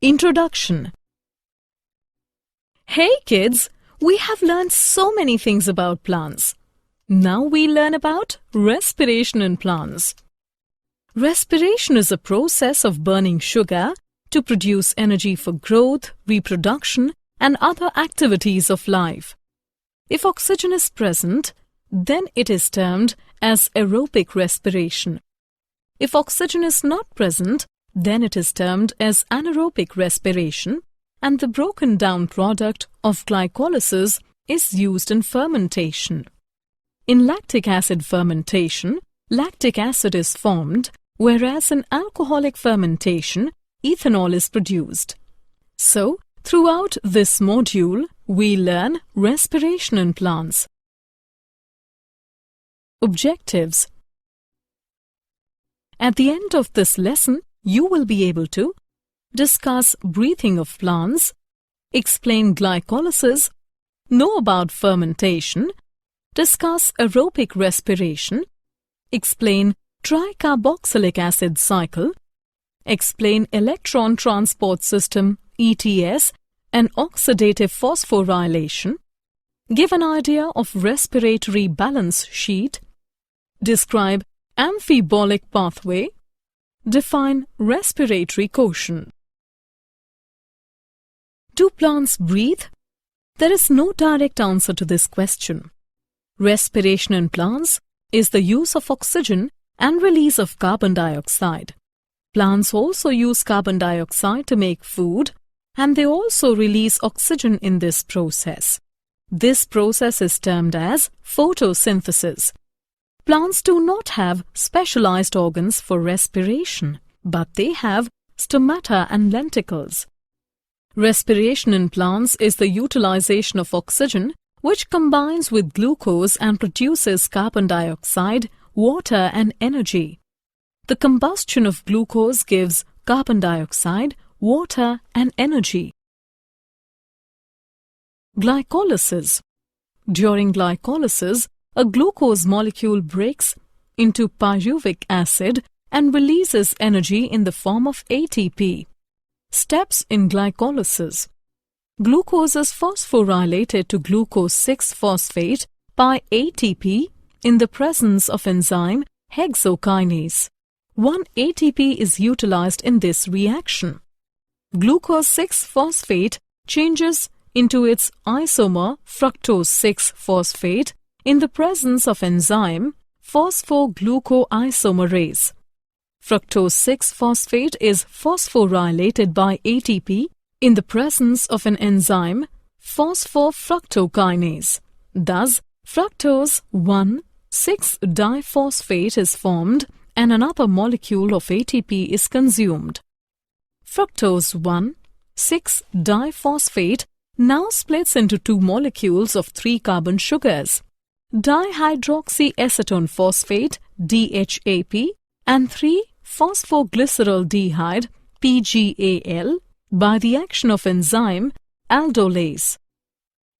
Introduction. Hey kids, we have learned so many things about plants. Now we learn about respiration in plants. Respiration is a process of burning sugar to produce energy for growth, reproduction, and other activities of life. If oxygen is present, then it is termed as aerobic respiration. If oxygen is not present, then it is termed as anaerobic respiration, and the broken down product of glycolysis is used in fermentation. In lactic acid fermentation, lactic acid is formed, whereas in alcoholic fermentation, ethanol is produced. So, throughout this module, we learn respiration in plants. Objectives. At the end of this lesson, you will be able to discuss breathing of plants, explain glycolysis, know about fermentation, discuss aerobic respiration, explain tricarboxylic acid cycle, explain electron transport system ETS and oxidative phosphorylation, give an idea of respiratory balance sheet, describe amphibolic pathway, define respiratory quotient. Do plants breathe? There is no direct answer to this question. Respiration in plants is the use of oxygen and release of carbon dioxide. Plants also use carbon dioxide to make food, and they also release oxygen in this process. This process is termed as photosynthesis. Plants do not have specialized organs for respiration, but they have stomata and lenticles. Respiration in plants is the utilization of oxygen, which combines with glucose and produces carbon dioxide, water, and energy. The combustion of glucose gives carbon dioxide, water, and energy. Glycolysis. During glycolysis, a glucose molecule breaks into pyruvic acid and releases energy in the form of ATP. Steps in glycolysis. Glucose is phosphorylated to glucose 6-phosphate by ATP in the presence of enzyme hexokinase. 1 ATP is utilized in this reaction. Glucose 6-phosphate changes into its isomer fructose 6-phosphate in the presence of enzyme phosphoglucoisomerase. Fructose 6-phosphate is phosphorylated by ATP in the presence of an enzyme phosphofructokinase. Thus, fructose 1,6-diphosphate is formed and another molecule of ATP is consumed. Fructose 1,6-diphosphate now splits into two molecules of 3 carbon sugars, dihydroxyacetone phosphate DHAP and 3-phosphoglyceraldehyde PGAL by the action of enzyme aldolase.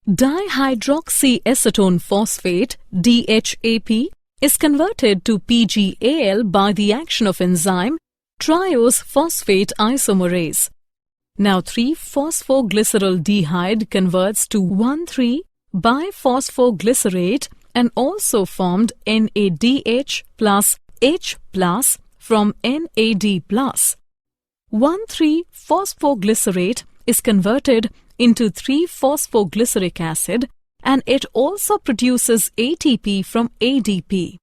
Dihydroxyacetone phosphate DHAP is converted to PGAL by the action of enzyme triose phosphate isomerase. Now 3-phosphoglyceraldehyde converts to 1,3-biphosphoglycerate and also formed NADH plus H plus from NAD plus. 1,3-phosphoglycerate is converted into 3-phosphoglyceric acid and it also produces ATP from ADP.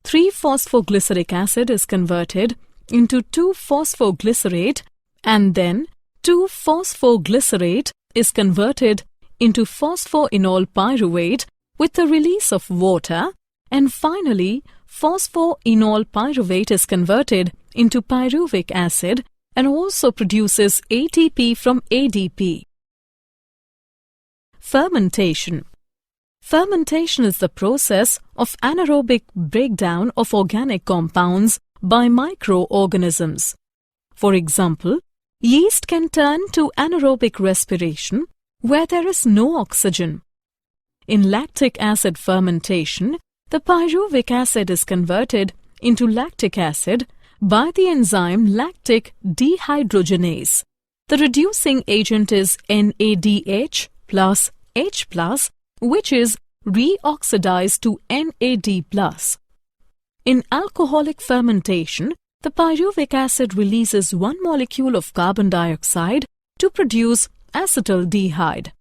3-phosphoglyceric acid is converted into 2-phosphoglycerate and then 2-phosphoglycerate is converted into phosphoenol pyruvate with the release of water, and finally phosphoenol pyruvate is converted into pyruvic acid and also produces ATP from ADP. Fermentation. Fermentation is the process of anaerobic breakdown of organic compounds by microorganisms. For example, yeast can turn to anaerobic respiration where there is no oxygen. In lactic acid fermentation, the pyruvic acid is converted into lactic acid by the enzyme lactic dehydrogenase. The reducing agent is NADH plus H+, which is reoxidized to NAD+. In alcoholic fermentation, the pyruvic acid releases one molecule of carbon dioxide to produce acetaldehyde.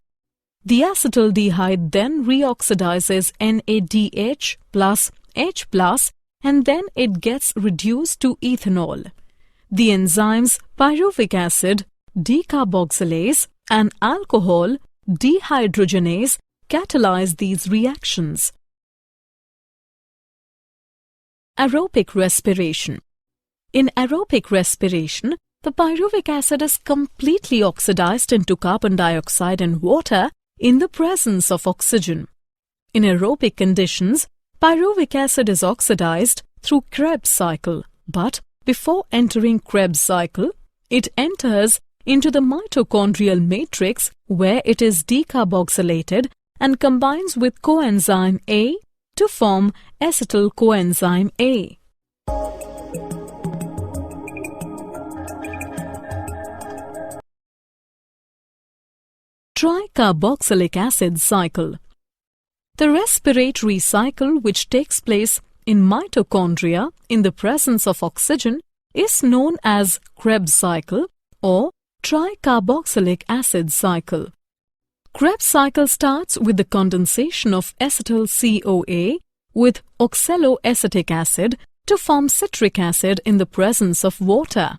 The acetaldehyde then reoxidizes NADH plus H+, and then it gets reduced to ethanol. The enzymes pyruvic acid, decarboxylase, and alcohol dehydrogenase catalyze these reactions. Aerobic respiration. In aerobic respiration, the pyruvic acid is completely oxidized into carbon dioxide and water in the presence of oxygen. In aerobic conditions, pyruvic acid is oxidized through Krebs cycle, but before entering Krebs cycle, it enters into the mitochondrial matrix where it is decarboxylated and combines with coenzyme A to form acetyl coenzyme A. Tricarboxylic acid cycle. The respiratory cycle which takes place in mitochondria in the presence of oxygen is known as Krebs cycle or tricarboxylic acid cycle. Krebs cycle starts with the condensation of acetyl CoA with oxaloacetic acid to form citric acid in the presence of water.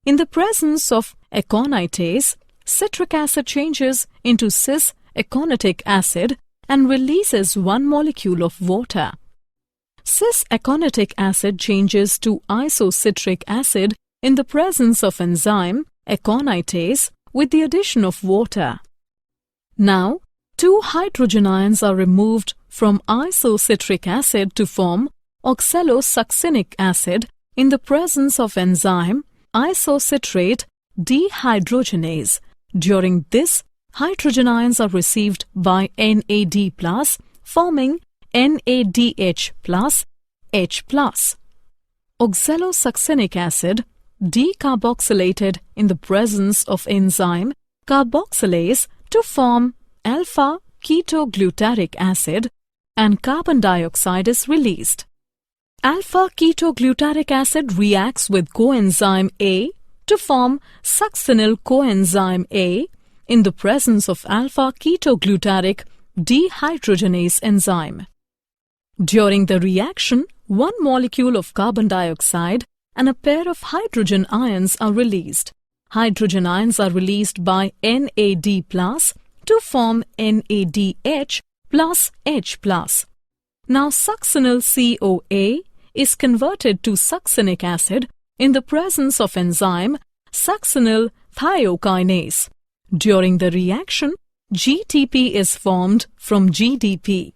In the presence of aconitase, citric acid changes into cis-aconitic acid and releases one molecule of water. Cis-aconitic acid changes to isocitric acid in the presence of enzyme aconitase with the addition of water. Now, two hydrogen ions are removed from isocitric acid to form oxalosuccinic acid in the presence of enzyme isocitrate dehydrogenase. During this, hydrogen ions are received by NAD+, forming NADH plus H+. Oxalosuccinic acid decarboxylated in the presence of enzyme carboxylase to form alpha-ketoglutaric acid, and carbon dioxide is released. Alpha-ketoglutaric acid reacts with coenzyme A to form succinyl coenzyme A in the presence of alpha-ketoglutaric dehydrogenase enzyme. During the reaction, one molecule of carbon dioxide and a pair of hydrogen ions are released. Hydrogen ions are released by NAD+ to form NADH plus H+. Now succinyl CoA is converted to succinic acid in the presence of enzyme succinyl thiokinase. During the reaction, GTP is formed from GDP.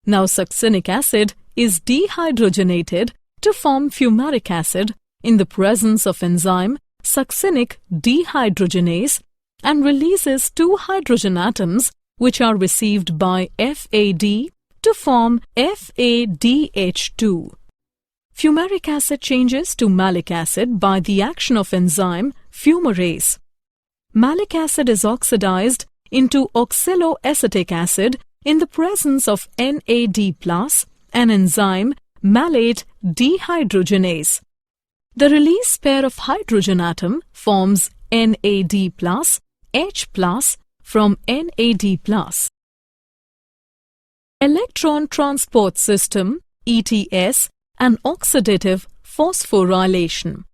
Now succinic acid is dehydrogenated to form fumaric acid in the presence of enzyme succinic dehydrogenase and releases two hydrogen atoms which are received by FAD to form FADH2. Fumaric acid changes to malic acid by the action of enzyme fumarase. Malic acid is oxidized into oxaloacetic acid in the presence of NAD+ and enzyme malate dehydrogenase. The release pair of hydrogen atom forms NAD+, H+ from NAD+. Electron transport system, ETS, and oxidative phosphorylation.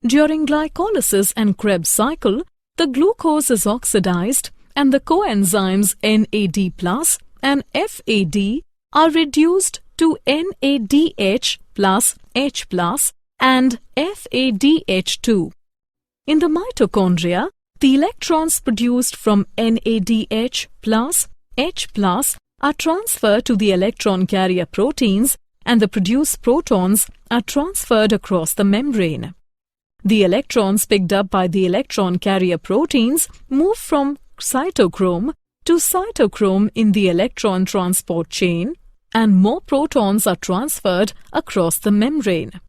During glycolysis and Krebs cycle, the glucose is oxidized and the coenzymes NAD+ and FAD are reduced to NADH plus H+ and FADH2. In the mitochondria, the electrons produced from NADH plus H+ are transferred to the electron carrier proteins and the produced protons are transferred across the membrane. The electrons picked up by the electron carrier proteins move from cytochrome to cytochrome in the electron transport chain, and more protons are transferred across the membrane.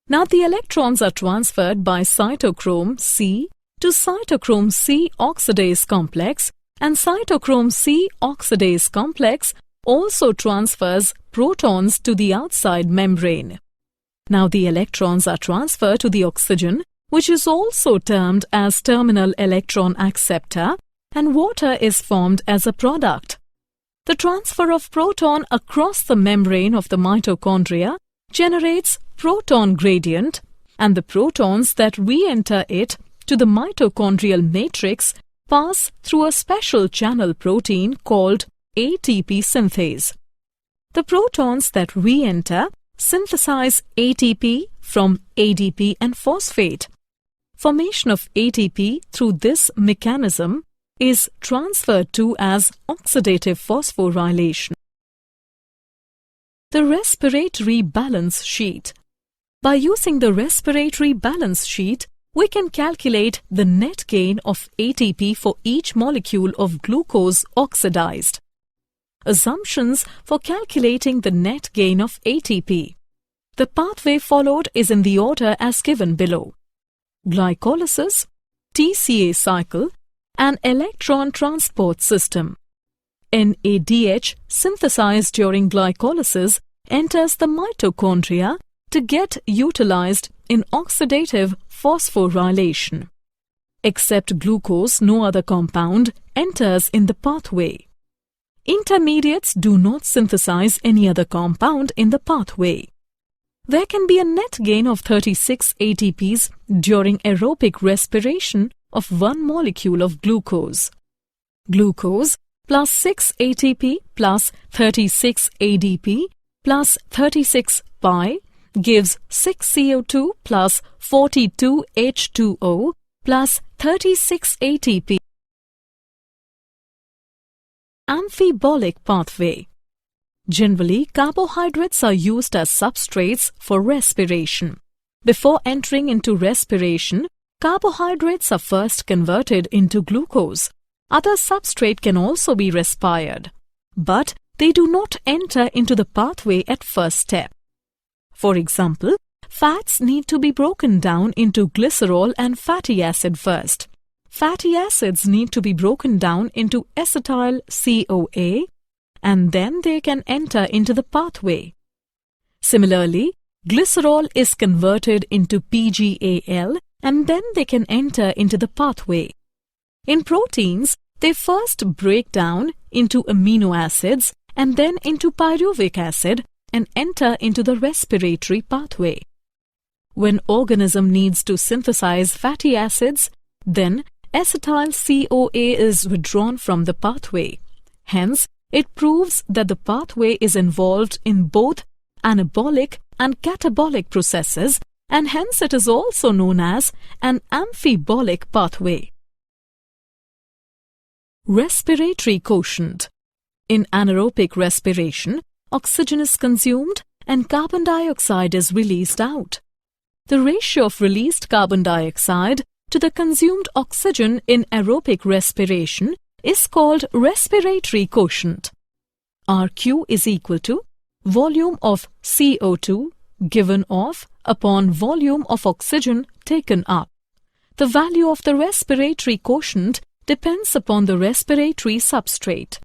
Now the electrons are transferred by cytochrome C to cytochrome C oxidase complex, and cytochrome C oxidase complex also transfers protons to the outside membrane. Now the electrons are transferred to the oxygen, which is also termed as terminal electron acceptor, and water is formed as a product. The transfer of proton across the membrane of the mitochondria generates proton gradient, and the protons that re-enter it to the mitochondrial matrix pass through a special channel protein called ATP synthase. The protons that re-enter synthesize ATP from ADP and phosphate. Formation of ATP through this mechanism is transferred to as oxidative phosphorylation. The respiratory balance sheet. By using the respiratory balance sheet, we can calculate the net gain of ATP for each molecule of glucose oxidized. Assumptions for calculating the net gain of ATP. The pathway followed is in the order as given below. Glycolysis, TCA cycle, and electron transport system. NADH synthesized during glycolysis enters the mitochondria to get utilized in oxidative phosphorylation. Except glucose, no other compound enters in the pathway. Intermediates do not synthesize any other compound in the pathway. There can be a net gain of 36 ATPs during aerobic respiration of one molecule of glucose. Glucose plus 6 ATP plus 36 ADP plus 36 pi gives 6 CO2 plus 42 H2O plus 36 ATP. Amphibolic pathway. Generally, carbohydrates are used as substrates for respiration. Before entering into respiration, carbohydrates are first converted into glucose. Other substrate can also be respired, but they do not enter into the pathway at first step. For example, fats need to be broken down into glycerol and fatty acid first. Fatty acids need to be broken down into acetyl CoA, and then they can enter into the pathway. Similarly, glycerol is converted into PgAl, and then they can enter into the pathway. In proteins, they first break down into amino acids and then into pyruvic acid and enter into the respiratory pathway. When organism needs to synthesize fatty acids, then acetyl CoA is withdrawn from the pathway. Hence, it proves that the pathway is involved in both anabolic and catabolic processes, and hence it is also known as an amphibolic pathway. Respiratory quotient. In anaerobic respiration, oxygen is consumed and carbon dioxide is released out. The ratio of released carbon dioxide to the consumed oxygen in aerobic respiration is called respiratory quotient. RQ is equal to volume of CO2 given off upon volume of oxygen taken up. The value of the respiratory quotient depends upon the respiratory substrate.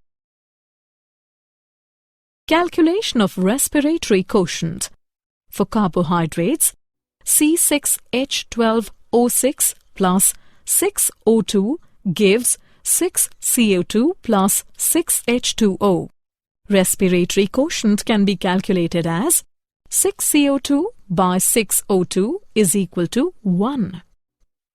Calculation of respiratory quotient. For carbohydrates, C6H12O6 plus 6O2 gives 6 CO2 plus 6 H2O. Respiratory quotient can be calculated as 6 CO2 by 6 O2 is equal to 1.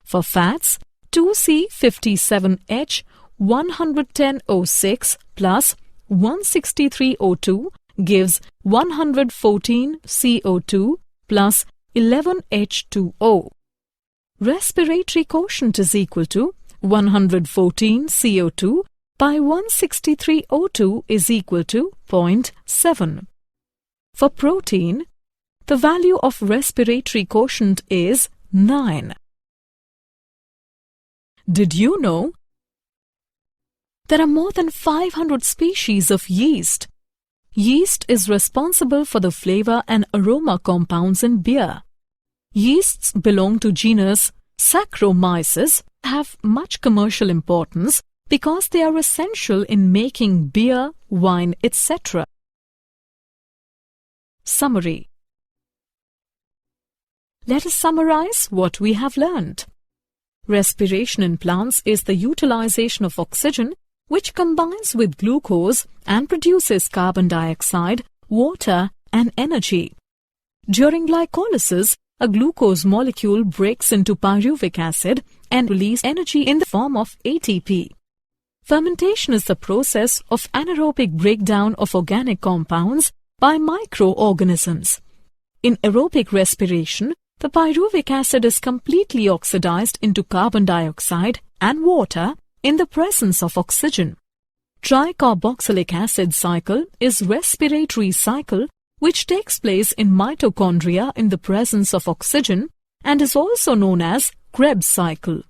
For fats, 2C57H 110O6 plus 163 O2 gives 114 CO2 plus 11 H2O. Respiratory quotient is equal to 114 CO2 by 163 O2 is equal to 0.7. For protein, the value of respiratory quotient is 9. Did you know? There are more than 500 species of yeast. Yeast is responsible for the flavor and aroma compounds in beer. Yeasts belong to genus Saccharomyces have much commercial importance because they are essential in making beer, wine, etc. Summary. Let us summarize what we have learned. Respiration in plants is the utilization of oxygen which combines with glucose and produces carbon dioxide, water, and energy. During glycolysis, a glucose molecule breaks into pyruvic acid and releases energy in the form of ATP. Fermentation is the process of anaerobic breakdown of organic compounds by microorganisms. In aerobic respiration, the pyruvic acid is completely oxidized into carbon dioxide and water in the presence of oxygen. Tricarboxylic acid cycle is respiratory cycle which takes place in mitochondria in the presence of oxygen and is also known as Krebs cycle.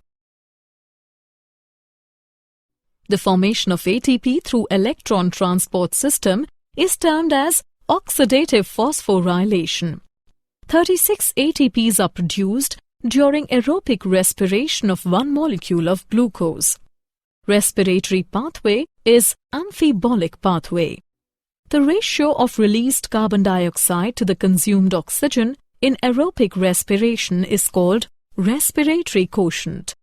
The formation of ATP through electron transport system is termed as oxidative phosphorylation. 36 ATPs are produced during aerobic respiration of one molecule of glucose. Respiratory pathway is amphibolic pathway. The ratio of released carbon dioxide to the consumed oxygen in aerobic respiration is called respiratory quotient.